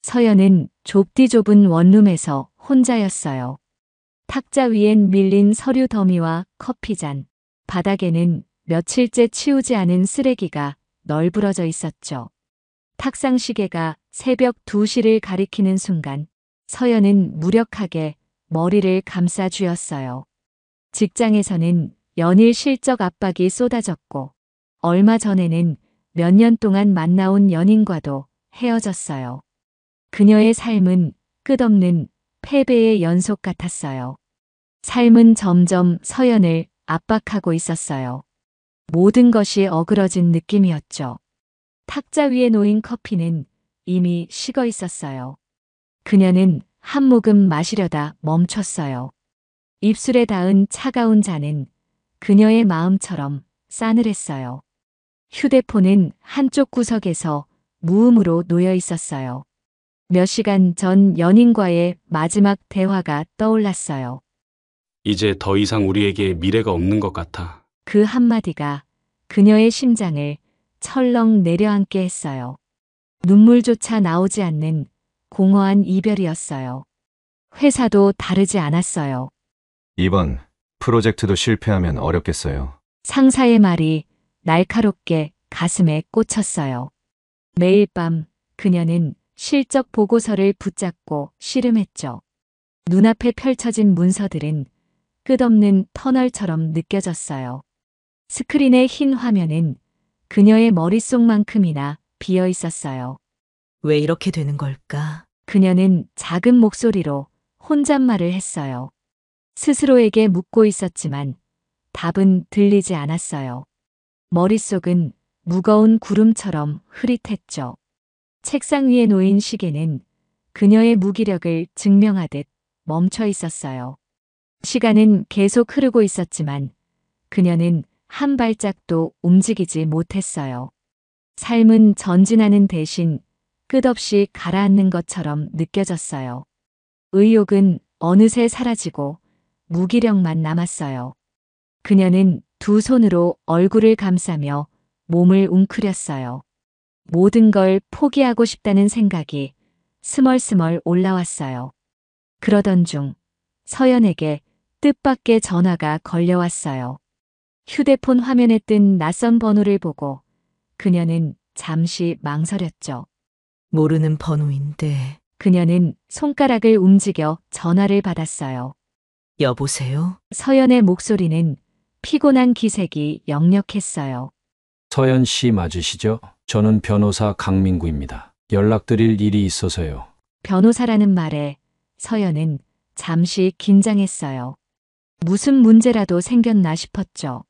서연은 좁디 좁은 원룸에서 혼자였어요. 탁자 위엔 밀린 서류 더미와 커피잔, 바닥에는 며칠째 치우지 않은 쓰레기가 널브러져 있었죠. 탁상 시계가 새벽 2시를 가리키는 순간 서연은 무력하게 머리를 감싸 쥐었어요. 직장에서는 연일 실적 압박이 쏟아졌고 얼마 전에는 몇 년 동안 만나온 연인과도 헤어졌어요. 그녀의 삶은 끝없는 패배의 연속 같았어요. 삶은 점점 서연을 압박하고 있었어요. 모든 것이 어그러진 느낌이었죠. 탁자 위에 놓인 커피는 이미 식어 있었어요. 그녀는 한 모금 마시려다 멈췄어요. 입술에 닿은 차가운 잔은 그녀의 마음처럼 싸늘했어요. 휴대폰은 한쪽 구석에서 무음으로 놓여 있었어요. 몇 시간 전 연인과의 마지막 대화가 떠올랐어요. 이제 더 이상 우리에게 미래가 없는 것 같아. 그 한마디가 그녀의 심장을 철렁 내려앉게 했어요. 눈물조차 나오지 않는 공허한 이별이었어요. 회사도 다르지 않았어요. 이번 프로젝트도 실패하면 어렵겠어요. 상사의 말이 날카롭게 가슴에 꽂혔어요. 매일 밤 그녀는 실적 보고서를 붙잡고 씨름했죠. 눈앞에 펼쳐진 문서들은 끝없는 터널처럼 느껴졌어요. 스크린의 흰 화면은 그녀의 머릿속만큼이나 비어 있었어요. 왜 이렇게 되는 걸까? 그녀는 작은 목소리로 혼잣말을 했어요. 스스로에게 묻고 있었지만 답은 들리지 않았어요. 머릿속은 무거운 구름처럼 흐릿했죠. 책상 위에 놓인 시계는 그녀의 무기력을 증명하듯 멈춰 있었어요. 시간은 계속 흐르고 있었지만 그녀는 한 발짝도 움직이지 못했어요. 삶은 전진하는 대신 끝없이 가라앉는 것처럼 느껴졌어요. 의욕은 어느새 사라지고 무기력만 남았어요. 그녀는 두 손으로 얼굴을 감싸며 몸을 웅크렸어요. 모든 걸 포기하고 싶다는 생각이 스멀스멀 올라왔어요. 그러던 중 서연에게 뜻밖의 전화가 걸려왔어요. 휴대폰 화면에 뜬 낯선 번호를 보고 그녀는 잠시 망설였죠. 모르는 번호인데. 그녀는 손가락을 움직여 전화를 받았어요. 여보세요? 서연의 목소리는 피곤한 기색이 역력했어요. 서연 씨 맞으시죠? 저는 변호사 강민구입니다. 연락드릴 일이 있어서요. 변호사라는 말에 서연은 잠시 긴장했어요. 무슨 문제라도 생겼나 싶었죠.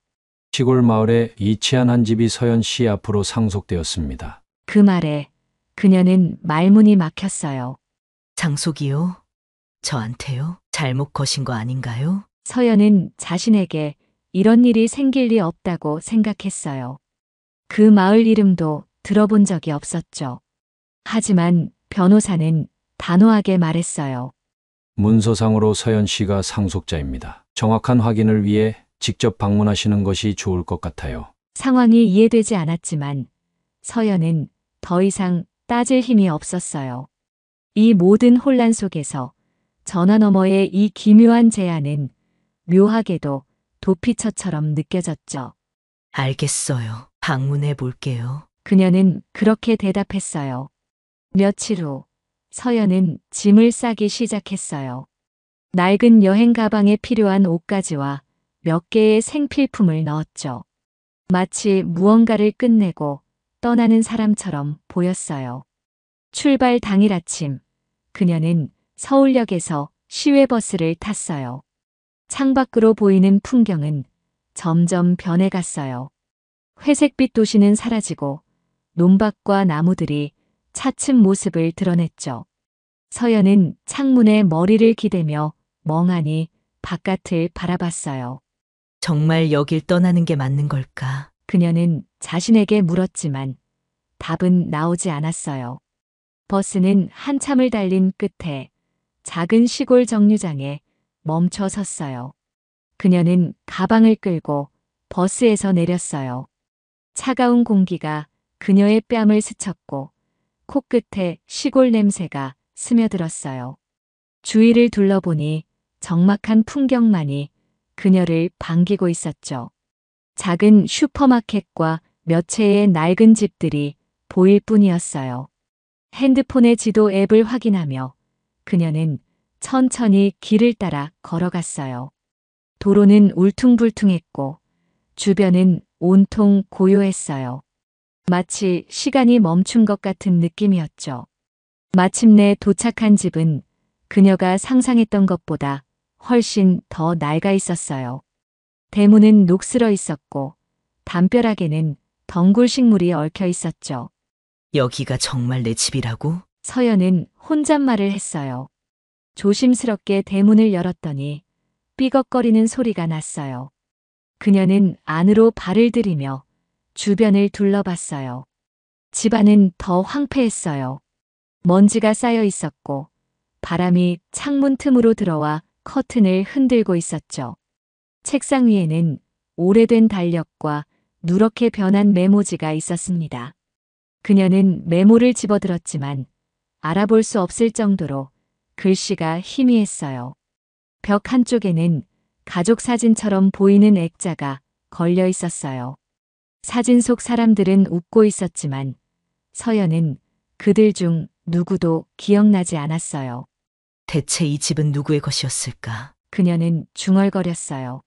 시골 마을에 이치한 한 집이 서연 씨 앞으로 상속되었습니다. 그 말에 그녀는 말문이 막혔어요. 장속이요? 저한테요? 잘못 거신 거 아닌가요? 서연은 자신에게 이런 일이 생길 리 없다고 생각했어요. 그 마을 이름도 들어본 적이 없었죠. 하지만 변호사는 단호하게 말했어요. 문서상으로 서연 씨가 상속자입니다. 정확한 확인을 위해 직접 방문하시는 것이 좋을 것 같아요. 상황이 이해되지 않았지만 서연은 더 이상 따질 힘이 없었어요. 이 모든 혼란 속에서 전화 너머의 이 기묘한 제안은 묘하게도 도피처처럼 느껴졌죠. 알겠어요. 방문해 볼게요. 그녀는 그렇게 대답했어요. 며칠 후 서연은 짐을 싸기 시작했어요. 낡은 여행 가방에 필요한 옷가지와 몇 개의 생필품을 넣었죠. 마치 무언가를 끝내고 떠나는 사람처럼 보였어요. 출발 당일 아침, 그녀는 서울역에서 시외버스를 탔어요. 창밖으로 보이는 풍경은 점점 변해갔어요. 회색빛 도시는 사라지고 논밭과 나무들이 차츰 모습을 드러냈죠. 서연은 창문에 머리를 기대며 멍하니 바깥을 바라봤어요. 정말 여길 떠나는 게 맞는 걸까? 그녀는 자신에게 물었지만 답은 나오지 않았어요. 버스는 한참을 달린 끝에 작은 시골 정류장에 멈춰 섰어요. 그녀는 가방을 끌고 버스에서 내렸어요. 차가운 공기가 그녀의 뺨을 스쳤고 코끝에 시골 냄새가 스며들었어요. 주위를 둘러보니 적막한 풍경만이 그녀를 반기고 있었죠. 작은 슈퍼마켓과 몇 채의 낡은 집들이 보일 뿐이었어요. 핸드폰의 지도 앱을 확인하며 그녀는 천천히 길을 따라 걸어갔어요. 도로는 울퉁불퉁했고 주변은 온통 고요했어요. 마치 시간이 멈춘 것 같은 느낌이었죠. 마침내 도착한 집은 그녀가 상상했던 것보다 훨씬 더 낡아 있었어요. 대문은 녹슬어 있었고 담벼락에는 덩굴 식물이 얽혀 있었죠. 여기가 정말 내 집이라고? 서연은 혼잣말을 했어요. 조심스럽게 대문을 열었더니 삐걱거리는 소리가 났어요. 그녀는 안으로 발을 들이며 주변을 둘러봤어요. 집안은 더 황폐했어요. 먼지가 쌓여 있었고 바람이 창문 틈으로 들어와 커튼을 흔들고 있었죠. 책상 위에는 오래된 달력과 누렇게 변한 메모지가 있었습니다. 그녀는 메모를 집어들었지만 알아볼 수 없을 정도로 글씨가 희미했어요. 벽 한쪽에는 가족 사진처럼 보이는 액자가 걸려 있었어요. 사진 속 사람들은 웃고 있었지만 서연은 그들 중 누구도 기억나지 않았어요. 대체 이 집은 누구의 것이었을까? 그녀는 중얼거렸어요.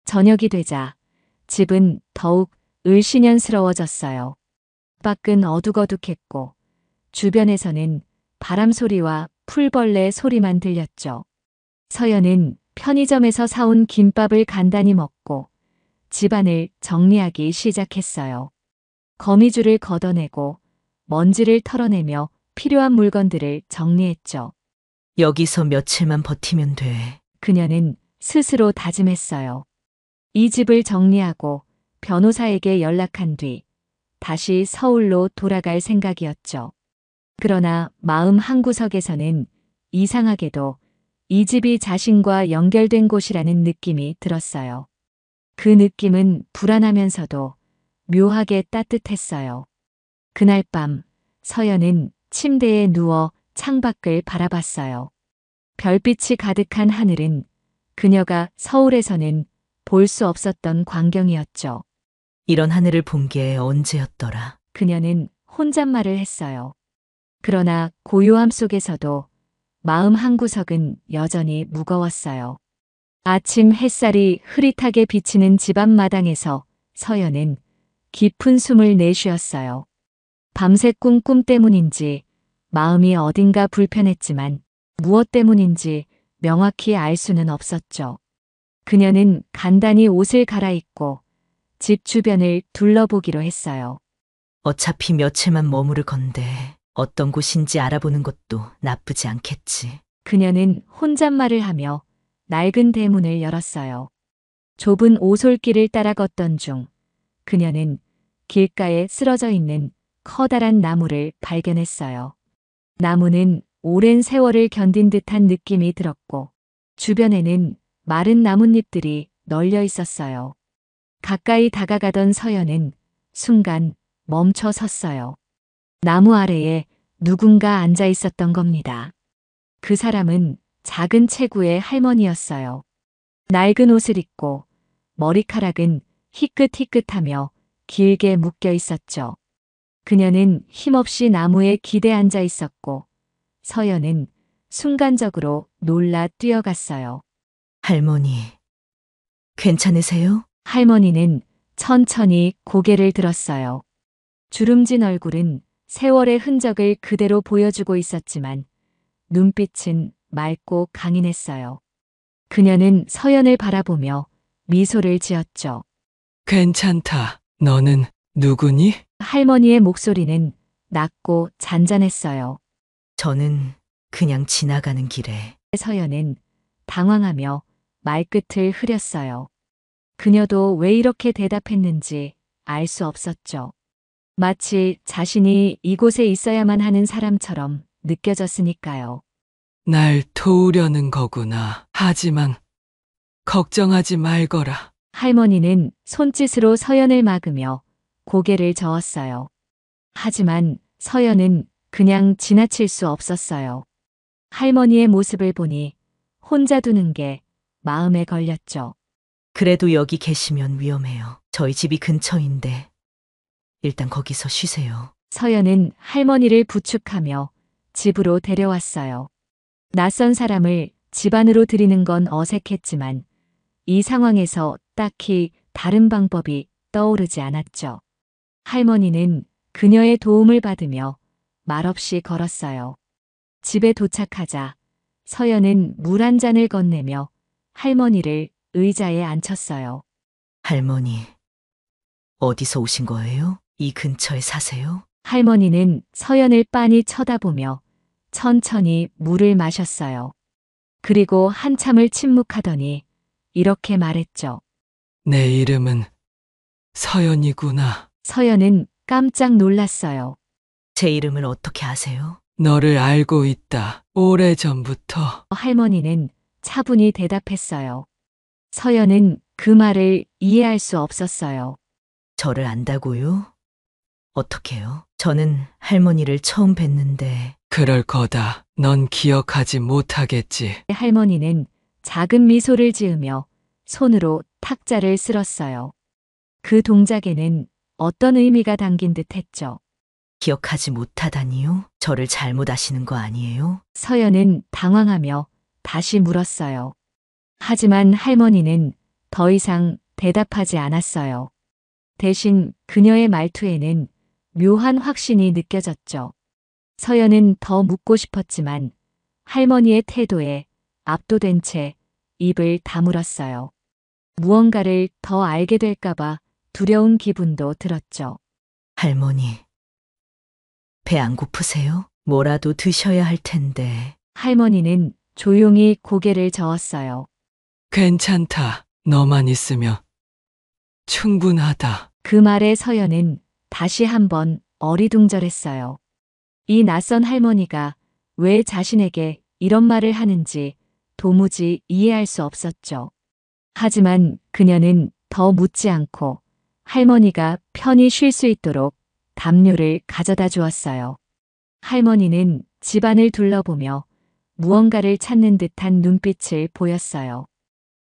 저녁이 되자 집은 더욱 을씨년스러워졌어요. 밖은 어둑어둑했고 주변에서는 바람 소리와 풀벌레 소리만 들렸죠. 서연은 편의점에서 사온 김밥을 간단히 먹고 집안을 정리하기 시작했어요. 거미줄을 걷어내고 먼지를 털어내며 필요한 물건들을 정리했죠. 여기서 며칠만 버티면 돼. 그녀는 스스로 다짐했어요. 이 집을 정리하고 변호사에게 연락한 뒤 다시 서울로 돌아갈 생각이었죠. 그러나 마음 한구석에서는 이상하게도 이 집이 자신과 연결된 곳이라는 느낌이 들었어요. 그 느낌은 불안하면서도 묘하게 따뜻했어요. 그날 밤 서연은 침대에 누워 창밖을 바라봤어요. 별빛이 가득한 하늘은 그녀가 서울에서는 볼 수 없었던 광경이었죠. 이런 하늘을 본 게 언제였더라? 그녀는 혼잣말을 했어요. 그러나 고요함 속에서도 마음 한구석은 여전히 무거웠어요. 아침 햇살이 흐릿하게 비치는 집 앞마당에서 서연은 깊은 숨을 내쉬었어요. 밤새 꾼 꿈 때문인지 마음이 어딘가 불편했지만 무엇 때문인지 명확히 알 수는 없었죠. 그녀는 간단히 옷을 갈아입고 집 주변을 둘러보기로 했어요. 어차피 며칠만 머무를 건데 어떤 곳인지 알아보는 것도 나쁘지 않겠지. 그녀는 혼잣말을 하며 낡은 대문을 열었어요. 좁은 오솔길을 따라 걷던 중 그녀는 길가에 쓰러져 있는 커다란 나무를 발견했어요. 나무는 오랜 세월을 견딘 듯한 느낌이 들었고 주변에는 마른 나뭇잎들이 널려 있었어요. 가까이 다가가던 서연은 순간 멈춰 섰어요. 나무 아래에 누군가 앉아 있었던 겁니다. 그 사람은 작은 체구의 할머니였어요. 낡은 옷을 입고 머리카락은 희끗희끗하며 길게 묶여 있었죠. 그녀는 힘없이 나무에 기대 앉아 있었고 서연은 순간적으로 놀라 뛰어갔어요. 할머니, 괜찮으세요? 할머니는 천천히 고개를 들었어요. 주름진 얼굴은 세월의 흔적을 그대로 보여주고 있었지만 눈빛은 맑고 강인했어요. 그녀는 서연을 바라보며 미소를 지었죠. 괜찮다. 너는 누구니? 할머니의 목소리는 낮고 잔잔했어요. 저는 그냥 지나가는 길에. 서연은 당황하며 말끝을 흐렸어요. 그녀도 왜 이렇게 대답했는지 알 수 없었죠. 마치 자신이 이곳에 있어야만 하는 사람처럼 느껴졌으니까요. 날 도우려는 거구나. 하지만 걱정하지 말거라. 할머니는 손짓으로 서연을 막으며 고개를 저었어요. 하지만 서연은 그냥 지나칠 수 없었어요. 할머니의 모습을 보니 혼자 두는 게 마음에 걸렸죠. 그래도 여기 계시면 위험해요. 저희 집이 근처인데 일단 거기서 쉬세요. 서연은 할머니를 부축하며 집으로 데려왔어요. 낯선 사람을 집 안으로 들이는 건 어색했지만 이 상황에서 딱히 다른 방법이 떠오르지 않았죠. 할머니는 그녀의 도움을 받으며 말없이 걸었어요. 집에 도착하자 서연은 물 한 잔을 건네며 할머니를 의자에 앉혔어요. 할머니, 어디서 오신 거예요? 이 근처에 사세요? 할머니는 서연을 빤히 쳐다보며 천천히 물을 마셨어요. 그리고 한참을 침묵하더니 이렇게 말했죠. 내 이름은 서연이구나. 서연은 깜짝 놀랐어요. 제 이름을 어떻게 아세요? 너를 알고 있다. 오래전부터. 할머니는 차분히 대답했어요. 서연은 그 말을 이해할 수 없었어요. 저를 안다고요? 어떻게요? 저는 할머니를 처음 뵀는데 그럴 거다. 넌 기억하지 못하겠지. 할머니는 작은 미소를 지으며 손으로 탁자를 쓸었어요. 그 동작에는 어떤 의미가 담긴 듯 했죠. 기억하지 못하다니요? 저를 잘못 아시는 거 아니에요? 서연은 당황하며 다시 물었어요. 하지만 할머니는 더 이상 대답하지 않았어요. 대신 그녀의 말투에는 묘한 확신이 느껴졌죠. 서연은 더 묻고 싶었지만 할머니의 태도에 압도된 채 입을 다물었어요. 무언가를 더 알게 될까봐 두려운 기분도 들었죠. 할머니, 배 안 고프세요? 뭐라도 드셔야 할 텐데. 할머니는 조용히 고개를 저었어요. 괜찮다. 너만 있으면 충분하다. 그 말에 서연은 다시 한번 어리둥절했어요. 이 낯선 할머니가 왜 자신에게 이런 말을 하는지 도무지 이해할 수 없었죠. 하지만 그녀는 더 묻지 않고 할머니가 편히 쉴 수 있도록 담요를 가져다 주었어요. 할머니는 집안을 둘러보며 무언가를 찾는 듯한 눈빛을 보였어요.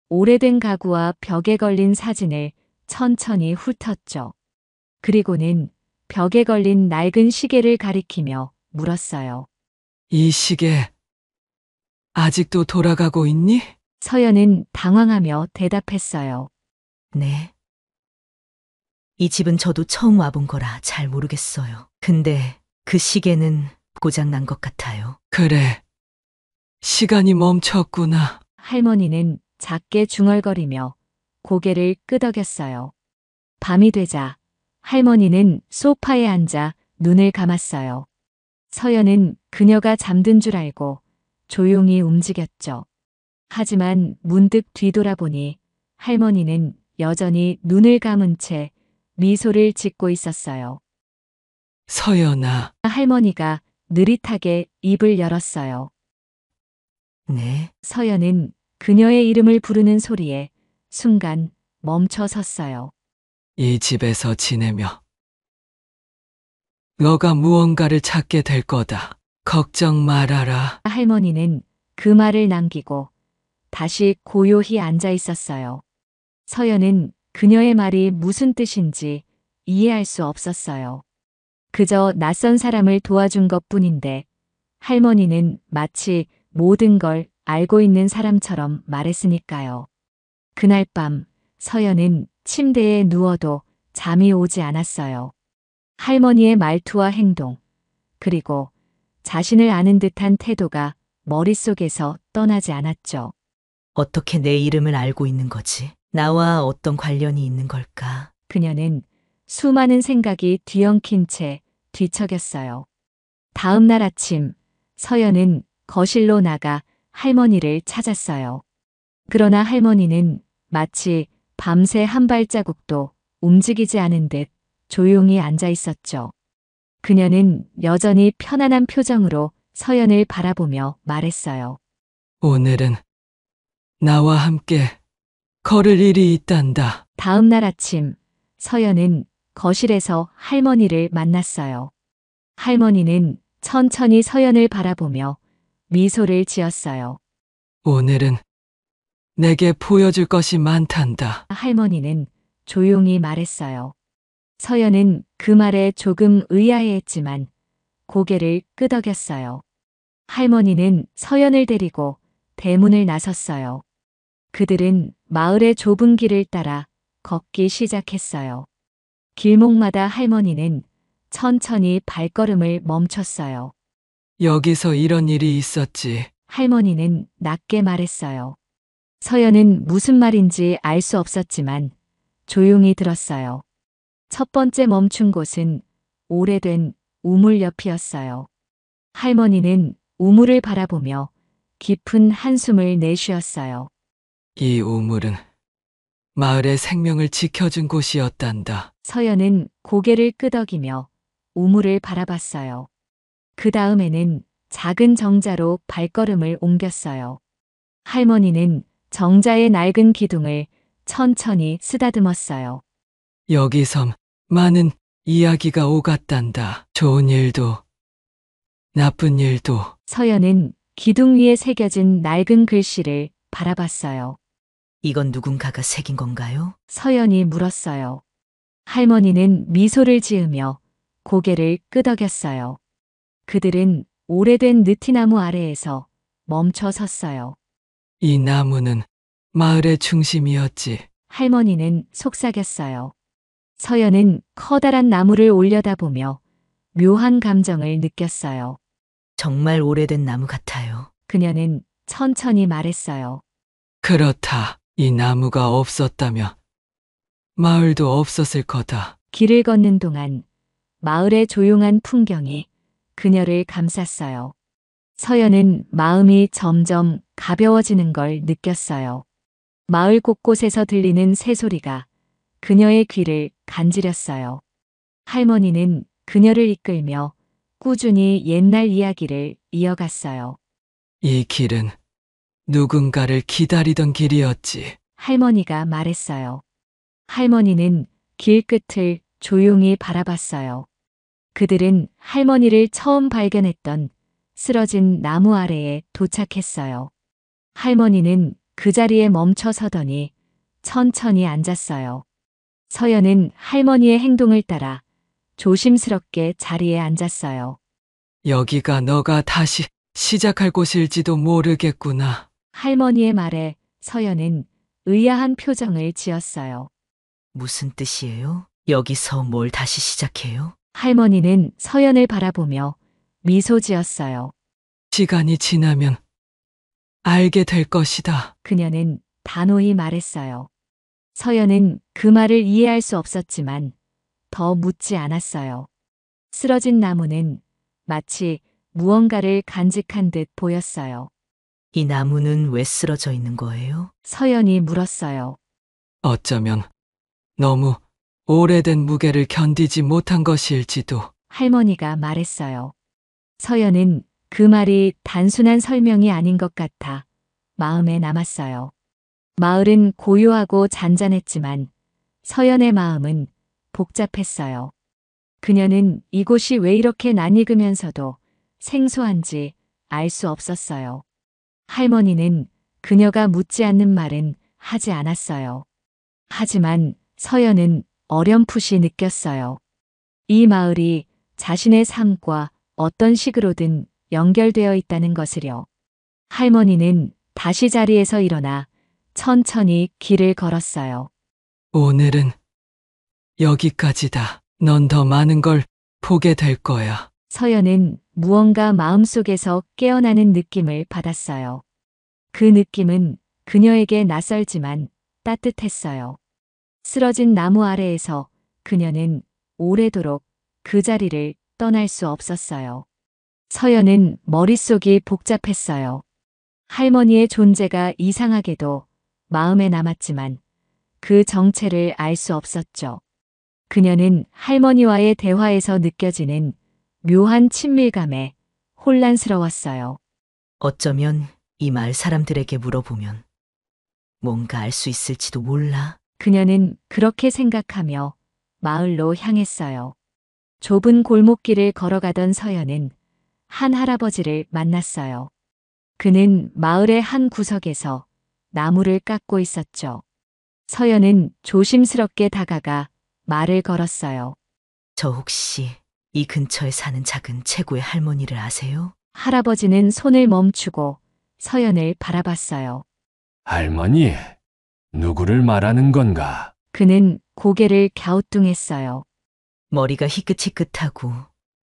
오래된 가구와 벽에 걸린 사진을 천천히 훑었죠. 그리고는 벽에 걸린 낡은 시계를 가리키며 물었어요. 이 시계 아직도 돌아가고 있니? 서연은 당황하며 대답했어요. 네. 이 집은 저도 처음 와본 거라 잘 모르겠어요. 근데 그 시계는 고장 난 것 같아요. 그래. 시간이 멈췄구나. 할머니는 작게 중얼거리며 고개를 끄덕였어요. 밤이 되자 할머니는 소파에 앉아 눈을 감았어요. 서연은 그녀가 잠든 줄 알고 조용히 움직였죠. 하지만 문득 뒤돌아보니 할머니는 여전히 눈을 감은 채 미소를 짓고 있었어요. 서연아, 할머니가 느릿하게 입을 열었어요. 네. 서연은 그녀의 이름을 부르는 소리에 순간 멈춰 섰어요. 이 집에서 지내며 너가 무언가를 찾게 될 거다. 걱정 말아라. 할머니는 그 말을 남기고 다시 고요히 앉아 있었어요. 서연은 그녀의 말이 무슨 뜻인지 이해할 수 없었어요. 그저 낯선 사람을 도와준 것 뿐인데 할머니는 마치 모든 걸 알고 있는 사람처럼 말했으니까요. 그날 밤 서연은 침대에 누워도 잠이 오지 않았어요. 할머니의 말투와 행동, 그리고 자신을 아는 듯한 태도가 머릿속에서 떠나지 않았죠. 어떻게 내 이름을 알고 있는 거지? 나와 어떤 관련이 있는 걸까? 그녀는 수많은 생각이 뒤엉킨 채 뒤척였어요. 다음 날 아침, 서연은 거실로 나가 할머니를 찾았어요. 그러나 할머니는 마치 밤새 한 발자국도 움직이지 않은 듯 조용히 앉아 있었죠. 그녀는 여전히 편안한 표정으로 서연을 바라보며 말했어요. 오늘은 나와 함께 걸을 일이 있단다. 다음 날 아침, 서연은 거실에서 할머니를 만났어요. 할머니는 천천히 서연을 바라보며 미소를 지었어요. 오늘은 내게 보여줄 것이 많단다. 할머니는 조용히 말했어요. 서연은 그 말에 조금 의아해했지만 고개를 끄덕였어요. 할머니는 서연을 데리고 대문을 나섰어요. 그들은 마을의 좁은 길을 따라 걷기 시작했어요. 길목마다 할머니는 천천히 발걸음을 멈췄어요. 여기서 이런 일이 있었지. 할머니는 낮게 말했어요. 서연은 무슨 말인지 알 수 없었지만 조용히 들었어요. 첫 번째 멈춘 곳은 오래된 우물 옆이었어요. 할머니는 우물을 바라보며 깊은 한숨을 내쉬었어요. 이 우물은 마을의 생명을 지켜준 곳이었단다. 서연은 고개를 끄덕이며 우물을 바라봤어요. 그 다음에는 작은 정자로 발걸음을 옮겼어요. 할머니는 정자의 낡은 기둥을 천천히 쓰다듬었어요. 여기서 많은 이야기가 오갔단다. 좋은 일도, 나쁜 일도. 서연은 기둥 위에 새겨진 낡은 글씨를 바라봤어요. 이건 누군가가 새긴 건가요? 서연이 물었어요. 할머니는 미소를 지으며 고개를 끄덕였어요. 그들은 오래된 느티나무 아래에서 멈춰 섰어요. 이 나무는 마을의 중심이었지. 할머니는 속삭였어요. 서연은 커다란 나무를 올려다보며 묘한 감정을 느꼈어요. 정말 오래된 나무 같아요. 그녀는 천천히 말했어요. 그렇다. 이 나무가 없었다면 마을도 없었을 거다. 길을 걷는 동안 마을의 조용한 풍경이 그녀를 감쌌어요. 서연은 마음이 점점 가벼워지는 걸 느꼈어요. 마을 곳곳에서 들리는 새소리가 그녀의 귀를 간지렸어요. 할머니는 그녀를 이끌며 꾸준히 옛날 이야기를 이어갔어요. 이 길은 누군가를 기다리던 길이었지. 할머니가 말했어요. 할머니는 길 끝을 조용히 바라봤어요. 그들은 할머니를 처음 발견했던 쓰러진 나무 아래에 도착했어요. 할머니는 그 자리에 멈춰 서더니 천천히 앉았어요. 서연은 할머니의 행동을 따라 조심스럽게 자리에 앉았어요. 여기가 너가 다시 시작할 곳일지도 모르겠구나. 할머니의 말에 서연은 의아한 표정을 지었어요. 무슨 뜻이에요? 여기서 뭘 다시 시작해요? 할머니는 서연을 바라보며 미소 지었어요. 시간이 지나면 알게 될 것이다. 그녀는 단호히 말했어요. 서연은 그 말을 이해할 수 없었지만 더 묻지 않았어요. 쓰러진 나무는 마치 무언가를 간직한 듯 보였어요. 이 나무는 왜 쓰러져 있는 거예요? 서연이 물었어요. 어쩌면 너무 오래된 무게를 견디지 못한 것일지도. 할머니가 말했어요. 서연은 그 말이 단순한 설명이 아닌 것 같아 마음에 남았어요. 마을은 고요하고 잔잔했지만 서연의 마음은 복잡했어요. 그녀는 이곳이 왜 이렇게 낯익으면서도 생소한지 알 수 없었어요. 할머니는 그녀가 묻지 않는 말은 하지 않았어요. 하지만 서연은 어렴풋이 느꼈어요. 이 마을이 자신의 삶과 어떤 식으로든 연결되어 있다는 것을요. 할머니는 다시 자리에서 일어나 천천히 길을 걸었어요. 오늘은 여기까지다. 넌 더 많은 걸 보게 될 거야. 서연은 무언가 마음속에서 깨어나는 느낌을 받았어요. 그 느낌은 그녀에게 낯설지만 따뜻했어요. 쓰러진 나무 아래에서 그녀는 오래도록 그 자리를 떠날 수 없었어요. 서연은 머릿속이 복잡했어요. 할머니의 존재가 이상하게도 마음에 남았지만 그 정체를 알 수 없었죠. 그녀는 할머니와의 대화에서 느껴지는 묘한 친밀감에 혼란스러웠어요. 어쩌면 이 마을 사람들에게 물어보면 뭔가 알 수 있을지도 몰라. 그녀는 그렇게 생각하며 마을로 향했어요. 좁은 골목길을 걸어가던 서연은 한 할아버지를 만났어요. 그는 마을의 한 구석에서 나무를 깎고 있었죠. 서연은 조심스럽게 다가가 말을 걸었어요. 저 혹시 이 근처에 사는 작은 최고의 할머니를 아세요? 할아버지는 손을 멈추고 서연을 바라봤어요. 할머니, 누구를 말하는 건가? 그는 고개를 갸우뚱했어요. 머리가 희끗희끗하고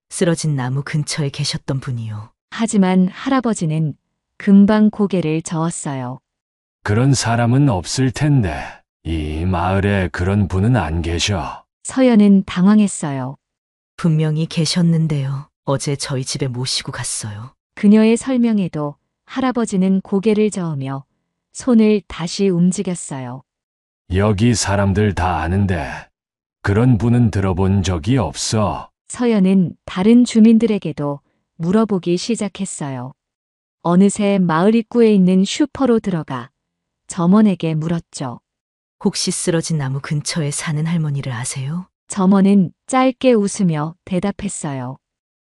쓰러진 나무 근처에 계셨던 분이요. 하지만 할아버지는 금방 고개를 저었어요. 그런 사람은 없을 텐데, 이 마을에 그런 분은 안 계셔. 서연은 당황했어요. 분명히 계셨는데요. 어제 저희 집에 모시고 갔어요. 그녀의 설명에도 할아버지는 고개를 저으며 손을 다시 움직였어요. 여기 사람들 다 아는데, 그런 분은 들어본 적이 없어. 서연은 다른 주민들에게도 물어보기 시작했어요. 어느새 마을 입구에 있는 슈퍼로 들어가 점원에게 물었죠. 혹시 쓰러진 나무 근처에 사는 할머니를 아세요? 점원은 짧게 웃으며 대답했어요.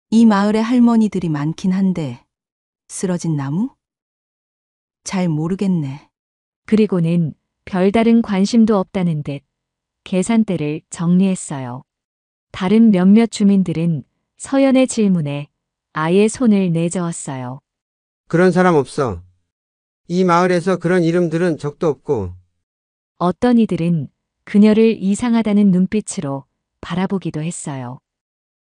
이 마을에 할머니들이 많긴 한데 쓰러진 나무? 잘 모르겠네. 그리고는 별다른 관심도 없다는 듯 계산대를 정리했어요. 다른 몇몇 주민들은 서연의 질문에 아예 손을 내저었어요. 그런 사람 없어. 이 마을에서 그런 이름들은 적도 없고. 어떤 이들은 그녀를 이상하다는 눈빛으로 바라보기도 했어요.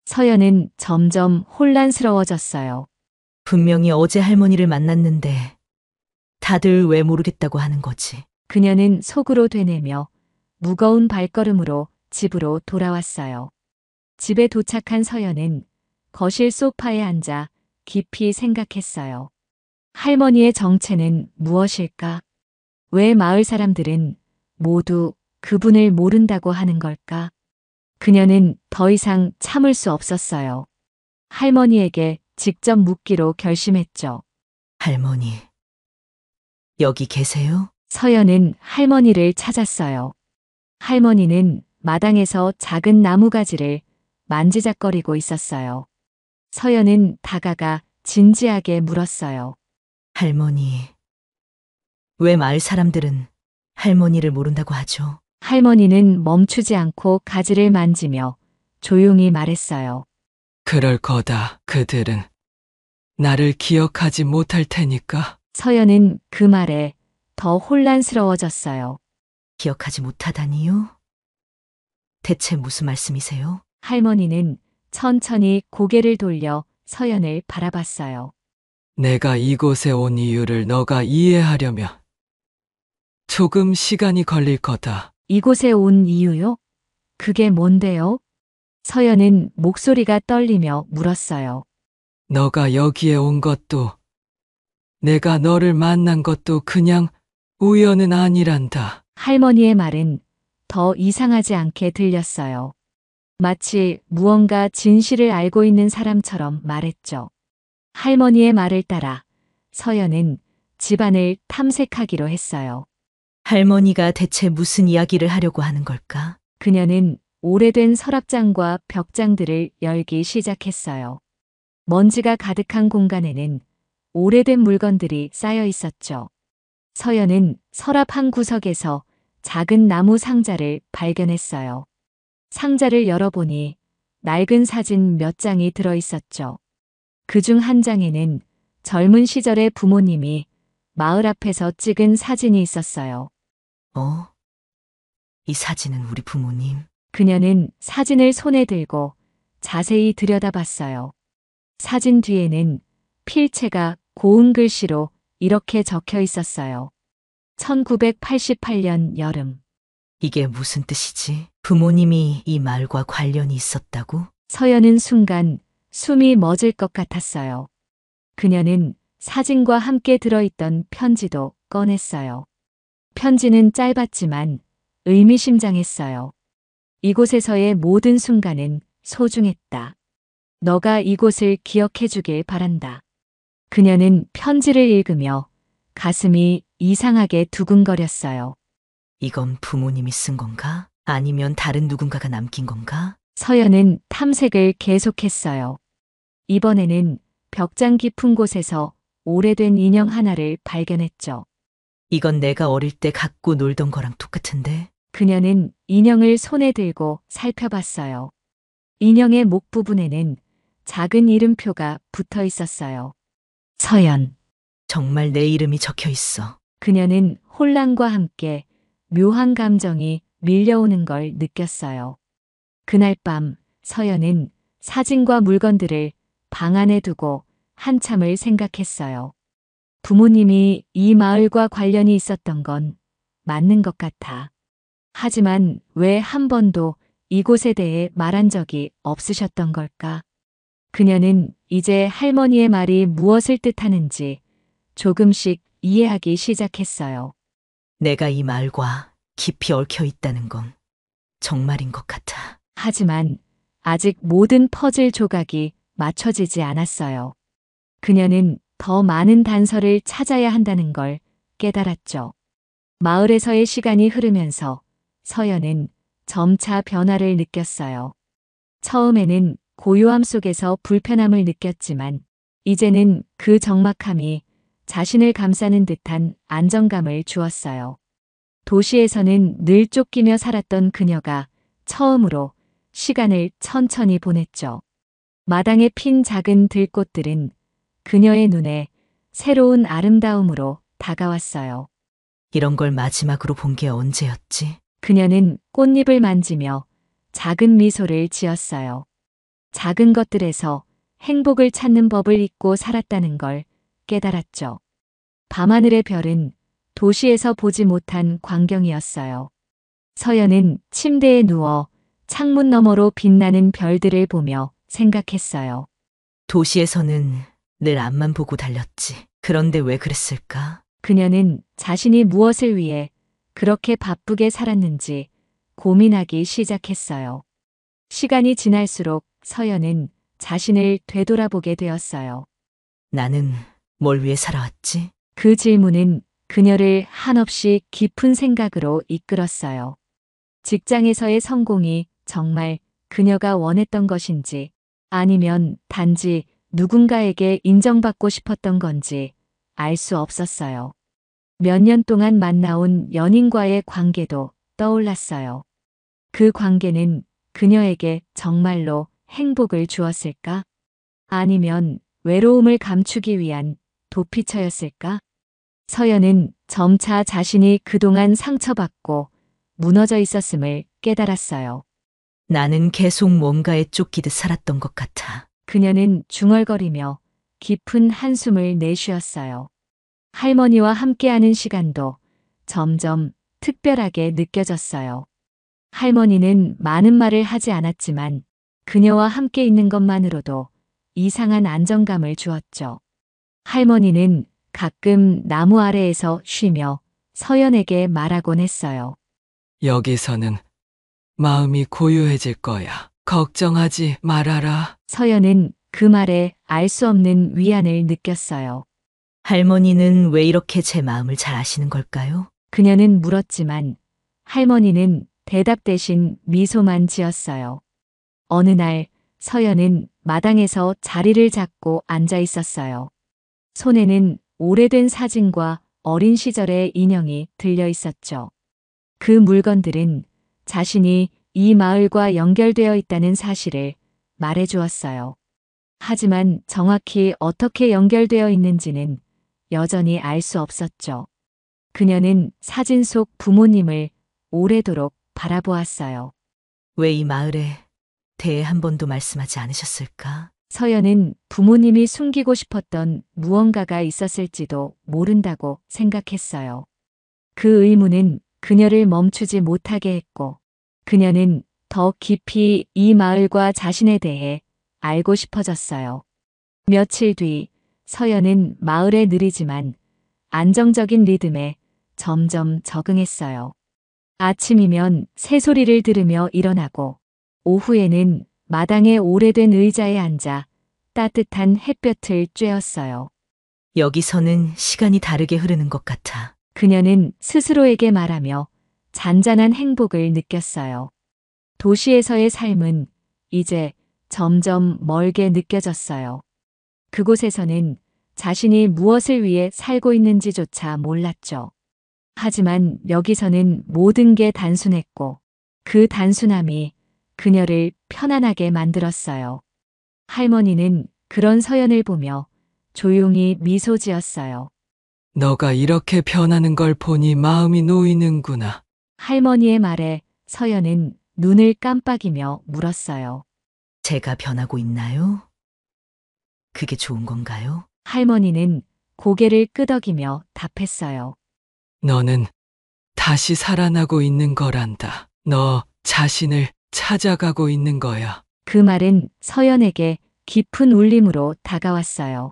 서연은 점점 혼란스러워졌어요. 분명히 어제 할머니를 만났는데 다들 왜 모르겠다고 하는 거지? 그녀는 속으로 되뇌며 무거운 발걸음으로 집으로 돌아왔어요. 집에 도착한 서연은 거실 소파에 앉아 깊이 생각했어요. 할머니의 정체는 무엇일까? 왜 마을 사람들은 모두 그분을 모른다고 하는 걸까? 그녀는 더 이상 참을 수 없었어요. 할머니에게 직접 묻기로 결심했죠. 할머니, 여기 계세요? 서연은 할머니를 찾았어요. 할머니는 마당에서 작은 나무가지를 만지작거리고 있었어요. 서연은 다가가 진지하게 물었어요. 할머니, 왜 마을 사람들은 할머니를 모른다고 하죠? 할머니는 멈추지 않고 가지를 만지며 조용히 말했어요. 그럴 거다. 그들은 나를 기억하지 못할 테니까. 서연은 그 말에 더 혼란스러워졌어요. 기억하지 못하다니요? 대체 무슨 말씀이세요? 할머니는 천천히 고개를 돌려 서연을 바라봤어요. 내가 이곳에 온 이유를 너가 이해하려면 조금 시간이 걸릴 거다. 이곳에 온 이유요? 그게 뭔데요? 서연은 목소리가 떨리며 물었어요. 너가 여기에 온 것도 내가 너를 만난 것도 그냥 우연은 아니란다. 할머니의 말은 더 이상하지 않게 들렸어요. 마치 무언가 진실을 알고 있는 사람처럼 말했죠. 할머니의 말을 따라 서연은 집안을 탐색하기로 했어요. 할머니가 대체 무슨 이야기를 하려고 하는 걸까? 그녀는 오래된 서랍장과 벽장들을 열기 시작했어요. 먼지가 가득한 공간에는 오래된 물건들이 쌓여 있었죠. 서연은 서랍 한 구석에서 작은 나무 상자를 발견했어요. 상자를 열어보니 낡은 사진 몇 장이 들어 있었죠. 그중 한 장에는 젊은 시절의 부모님이 마을 앞에서 찍은 사진이 있었어요. 이 사진은 우리 부모님. 그녀는 사진을 손에 들고 자세히 들여다봤어요. 사진 뒤에는 필체가 고운 글씨로 이렇게 적혀 있었어요. 1988년 여름. 이게 무슨 뜻이지? 부모님이 이 말과 관련이 있었다고? 서연은 순간 숨이 멎을 것 같았어요. 그녀는 사진과 함께 들어있던 편지도 꺼냈어요. 편지는 짧았지만 의미심장했어요. 이곳에서의 모든 순간은 소중했다. 너가 이곳을 기억해 주길 바란다. 그녀는 편지를 읽으며 가슴이 이상하게 두근거렸어요. 이건 부모님이 쓴 건가? 아니면 다른 누군가가 남긴 건가? 서연은 탐색을 계속했어요. 이번에는 벽장 깊은 곳에서 오래된 인형 하나를 발견했죠. 이건 내가 어릴 때 갖고 놀던 거랑 똑같은데? 그녀는 인형을 손에 들고 살펴봤어요. 인형의 목 부분에는 작은 이름표가 붙어 있었어요. 서연. 정말 내 이름이 적혀 있어. 그녀는 혼란과 함께 묘한 감정이 밀려오는 걸 느꼈어요. 그날 밤 서연은 사진과 물건들을 방 안에 두고 한참을 생각했어요. 부모님이 이 마을과 관련이 있었던 건 맞는 것 같아. 하지만 왜 한 번도 이곳에 대해 말한 적이 없으셨던 걸까? 그녀는 이제 할머니의 말이 무엇을 뜻하는지 조금씩 이해하기 시작했어요. 내가 이 말과 깊이 얽혀 있다는 건 정말인 것 같아. 하지만 아직 모든 퍼즐 조각이 맞춰지지 않았어요. 그녀는 더 많은 단서를 찾아야 한다는 걸 깨달았죠. 마을에서의 시간이 흐르면서 서연은 점차 변화를 느꼈어요. 처음에는 고요함 속에서 불편함을 느꼈지만 이제는 그 적막함이 자신을 감싸는 듯한 안정감을 주었어요. 도시에서는 늘 쫓기며 살았던 그녀가 처음으로 시간을 천천히 보냈죠. 마당에 핀 작은 들꽃들은 그녀의 눈에 새로운 아름다움으로 다가왔어요. 이런 걸 마지막으로 본 게 언제였지? 그녀는 꽃잎을 만지며 작은 미소를 지었어요. 작은 것들에서 행복을 찾는 법을 잊고 살았다는 걸 깨달았죠. 밤하늘의 별은 도시에서 보지 못한 광경이었어요. 서연은 침대에 누워 창문 너머로 빛나는 별들을 보며 생각했어요. 도시에서는 늘 앞만 보고 달렸지. 그런데 왜 그랬을까? 그녀는 자신이 무엇을 위해 그렇게 바쁘게 살았는지 고민하기 시작했어요. 시간이 지날수록 서연은 자신을 되돌아보게 되었어요. 나는 뭘 위해 살아왔지? 그 질문은 그녀를 한없이 깊은 생각으로 이끌었어요. 직장에서의 성공이 정말 그녀가 원했던 것인지 아니면 단지 누군가에게 인정받고 싶었던 건지 알 수 없었어요. 몇 년 동안 만나온 연인과의 관계도 떠올랐어요. 그 관계는 그녀에게 정말로 행복을 주었을까? 아니면 외로움을 감추기 위한 도피처였을까? 서연은 점차 자신이 그동안 상처받고 무너져 있었음을 깨달았어요. 나는 계속 뭔가에 쫓기듯 살았던 것 같아. 그녀는 중얼거리며 깊은 한숨을 내쉬었어요. 할머니와 함께하는 시간도 점점 특별하게 느껴졌어요. 할머니는 많은 말을 하지 않았지만 그녀와 함께 있는 것만으로도 이상한 안정감을 주었죠. 할머니는 가끔 나무 아래에서 쉬며 서연에게 말하곤 했어요. 여기서는 마음이 고요해질 거야. 걱정하지 말아라. 서연은 그 말에 알 수 없는 위안을 느꼈어요. 할머니는 왜 이렇게 제 마음을 잘 아시는 걸까요? 그녀는 물었지만 할머니는 대답 대신 미소만 지었어요. 어느 날 서연은 마당에서 자리를 잡고 앉아 있었어요. 손에는 오래된 사진과 어린 시절의 인형이 들려 있었죠. 그 물건들은 자신이 이 마을과 연결되어 있다는 사실을 말해 주었어요. 하지만 정확히 어떻게 연결되어 있는지는 여전히 알 수 없었죠. 그녀는 사진 속 부모님을 오래도록 바라보았어요. 왜 이 마을에 대해 한 번도 말씀하지 않으셨을까? 서연은 부모님이 숨기고 싶었던 무언가가 있었을지도 모른다고 생각했어요. 그 의문은 그녀를 멈추지 못하게 했고, 그녀는 더 깊이 이 마을과 자신에 대해 알고 싶어졌어요. 며칠 뒤 서연은 마을의 느리지만 안정적인 리듬에 점점 적응했어요. 아침이면 새소리를 들으며 일어나고 오후에는 마당의 오래된 의자에 앉아 따뜻한 햇볕을 쬐었어요. 여기서는 시간이 다르게 흐르는 것 같아. 그녀는 스스로에게 말하며 잔잔한 행복을 느꼈어요. 도시에서의 삶은 이제 점점 멀게 느껴졌어요. 그곳에서는 자신이 무엇을 위해 살고 있는지조차 몰랐죠. 하지만 여기서는 모든 게 단순했고 그 단순함이 그녀를 편안하게 만들었어요. 할머니는 그런 서연을 보며 조용히 미소 지었어요. 너가 이렇게 변하는 걸 보니 마음이 놓이는구나. 할머니의 말에 서연은 눈을 깜빡이며 물었어요. 제가 변하고 있나요? 그게 좋은 건가요? 할머니는 고개를 끄덕이며 답했어요. 너는 다시 살아나고 있는 거란다. 너 자신을 찾아가고 있는 거야. 그 말은 서연에게 깊은 울림으로 다가왔어요.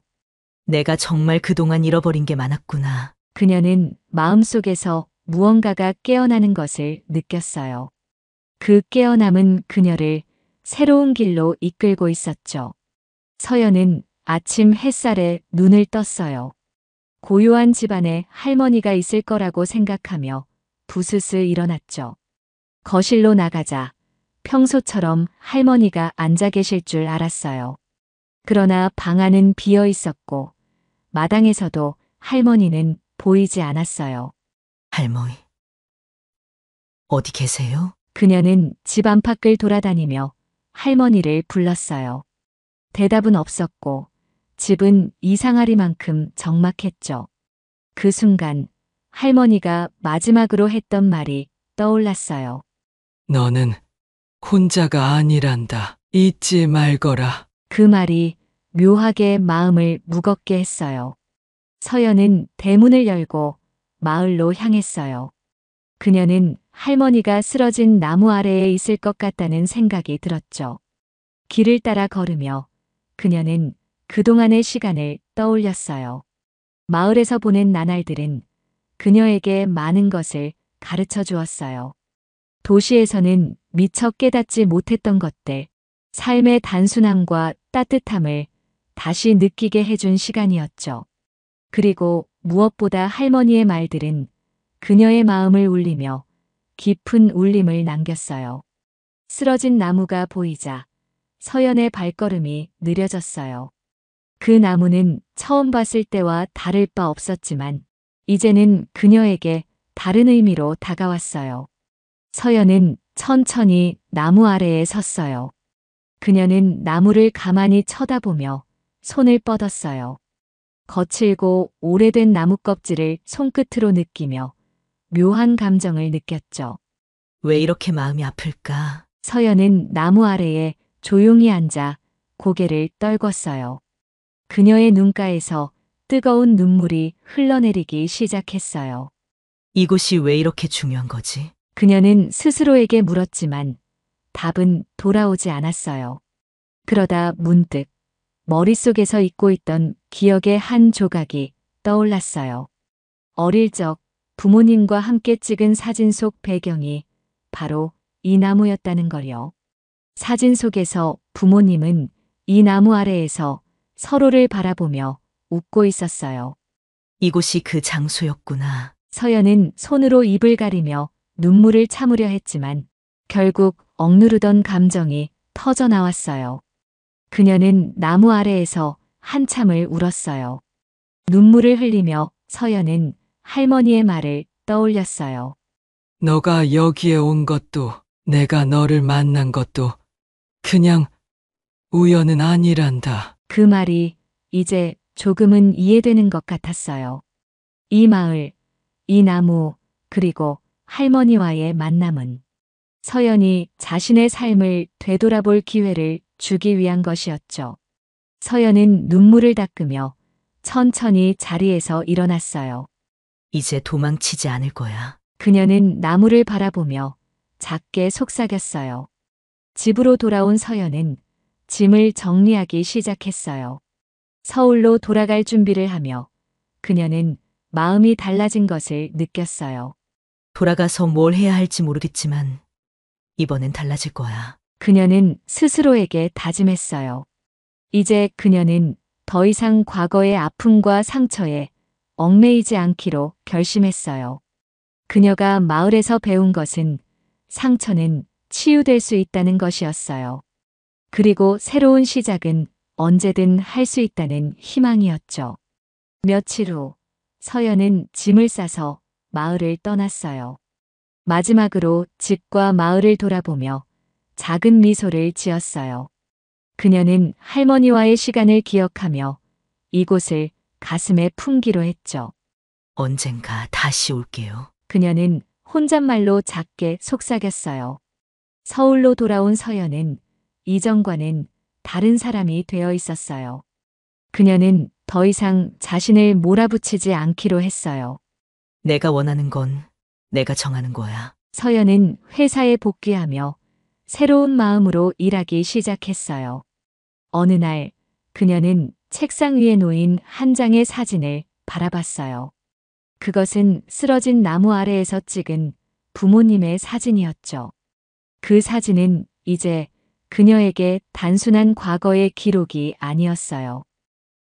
내가 정말 그동안 잃어버린 게 많았구나. 그녀는 마음속에서 무언가가 깨어나는 것을 느꼈어요. 그 깨어남은 그녀를 새로운 길로 이끌고 있었죠. 서연은 아침 햇살에 눈을 떴어요. 고요한 집안에 할머니가 있을 거라고 생각하며 부스스 일어났죠. 거실로 나가자 평소처럼 할머니가 앉아 계실 줄 알았어요. 그러나 방 안은 비어 있었고 마당에서도 할머니는 보이지 않았어요. 할머니. 어디 계세요? 그녀는 집 안팎을 돌아다니며 할머니를 불렀어요. 대답은 없었고 집은 이상하리만큼 적막했죠. 그 순간 할머니가 마지막으로 했던 말이 떠올랐어요. 너는 혼자가 아니란다. 잊지 말거라. 그 말이 묘하게 마음을 무겁게 했어요. 서연은 대문을 열고 마을로 향했어요. 그녀는 할머니가 쓰러진 나무 아래에 있을 것 같다는 생각이 들었죠. 길을 따라 걸으며 그녀는 그동안의 시간을 떠올렸어요. 마을에서 보낸 나날들은 그녀에게 많은 것을 가르쳐 주었어요. 도시에서는 미처 깨닫지 못했던 것들, 삶의 단순함과 따뜻함을 다시 느끼게 해준 시간이었죠. 그리고 무엇보다 할머니의 말들은 그녀의 마음을 울리며 깊은 울림을 남겼어요. 쓰러진 나무가 보이자 서연의 발걸음이 느려졌어요. 그 나무는 처음 봤을 때와 다를 바 없었지만 이제는 그녀에게 다른 의미로 다가왔어요. 서연은 천천히 나무 아래에 섰어요. 그녀는 나무를 가만히 쳐다보며 손을 뻗었어요. 거칠고 오래된 나무 껍질을 손끝으로 느끼며 묘한 감정을 느꼈죠. 왜 이렇게 마음이 아플까? 서연은 나무 아래에 조용히 앉아 고개를 떨궜어요. 그녀의 눈가에서 뜨거운 눈물이 흘러내리기 시작했어요. 이곳이 왜 이렇게 중요한 거지? 그녀는 스스로에게 물었지만 답은 돌아오지 않았어요. 그러다 문득 머릿속에서 잊고 있던 기억의 한 조각이 떠올랐어요. 어릴 적 부모님과 함께 찍은 사진 속 배경이 바로 이 나무였다는 걸요. 사진 속에서 부모님은 이 나무 아래에서 서로를 바라보며 웃고 있었어요. 이곳이 그 장소였구나. 서연은 손으로 입을 가리며 눈물을 참으려 했지만 결국 억누르던 감정이 터져 나왔어요. 그녀는 나무 아래에서 한참을 울었어요. 눈물을 흘리며 서연은 할머니의 말을 떠올렸어요. 너가 여기에 온 것도 내가 너를 만난 것도 그냥 우연은 아니란다. 그 말이 이제 조금은 이해되는 것 같았어요. 이 마을, 이 나무, 그리고 할머니와의 만남은 서연이 자신의 삶을 되돌아볼 기회를 주기 위한 것이었죠. 서연은 눈물을 닦으며 천천히 자리에서 일어났어요. 이제 도망치지 않을 거야. 그녀는 나무를 바라보며 작게 속삭였어요. 집으로 돌아온 서연은 짐을 정리하기 시작했어요. 서울로 돌아갈 준비를 하며 그녀는 마음이 달라진 것을 느꼈어요. 돌아가서 뭘 해야 할지 모르겠지만 이번엔 달라질 거야. 그녀는 스스로에게 다짐했어요. 이제 그녀는 더 이상 과거의 아픔과 상처에 얽매이지 않기로 결심했어요. 그녀가 마을에서 배운 것은 상처는 치유될 수 있다는 것이었어요. 그리고 새로운 시작은 언제든 할 수 있다는 희망이었죠. 며칠 후 서연은 짐을 싸서 마을을 떠났어요. 마지막으로 집과 마을을 돌아보며 작은 미소를 지었어요. 그녀는 할머니와의 시간을 기억하며 이곳을 가슴에 품기로 했죠. 언젠가 다시 올게요. 그녀는 혼잣말로 작게 속삭였어요. 서울로 돌아온 서연은 이전과는 다른 사람이 되어 있었어요. 그녀는 더 이상 자신을 몰아붙이지 않기로 했어요. 내가 원하는 건 내가 정하는 거야. 서연은 회사에 복귀하며 새로운 마음으로 일하기 시작했어요. 어느 날 그녀는 책상 위에 놓인 한 장의 사진을 바라봤어요. 그것은 쓰러진 나무 아래에서 찍은 부모님의 사진이었죠. 그 사진은 이제 그녀에게 단순한 과거의 기록이 아니었어요.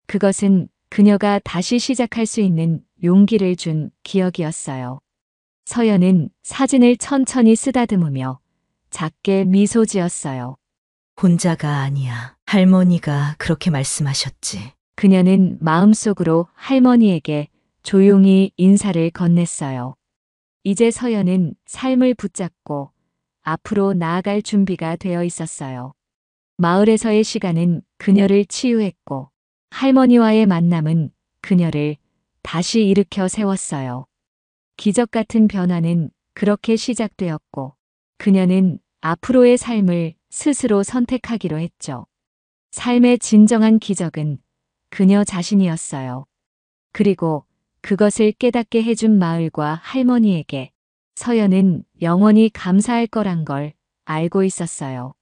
그것은 그녀가 다시 시작할 수 있는 용기를 준 기억이었어요. 서연은 사진을 천천히 쓰다듬으며 작게 미소 지었어요. 혼자가 아니야. 할머니가 그렇게 말씀하셨지. 그녀는 마음속으로 할머니에게 조용히 인사를 건넸어요. 이제 서연은 삶을 붙잡고 앞으로 나아갈 준비가 되어 있었어요. 마을에서의 시간은 그녀를 치유했고 할머니와의 만남은 그녀를 다시 일으켜 세웠어요. 기적 같은 변화는 그렇게 시작되었고 그녀는 앞으로의 삶을 스스로 선택하기로 했죠. 삶의 진정한 기적은 그녀 자신이었어요. 그리고 그것을 깨닫게 해준 마을과 할머니에게 서연은 영원히 감사할 거란 걸 알고 있었어요.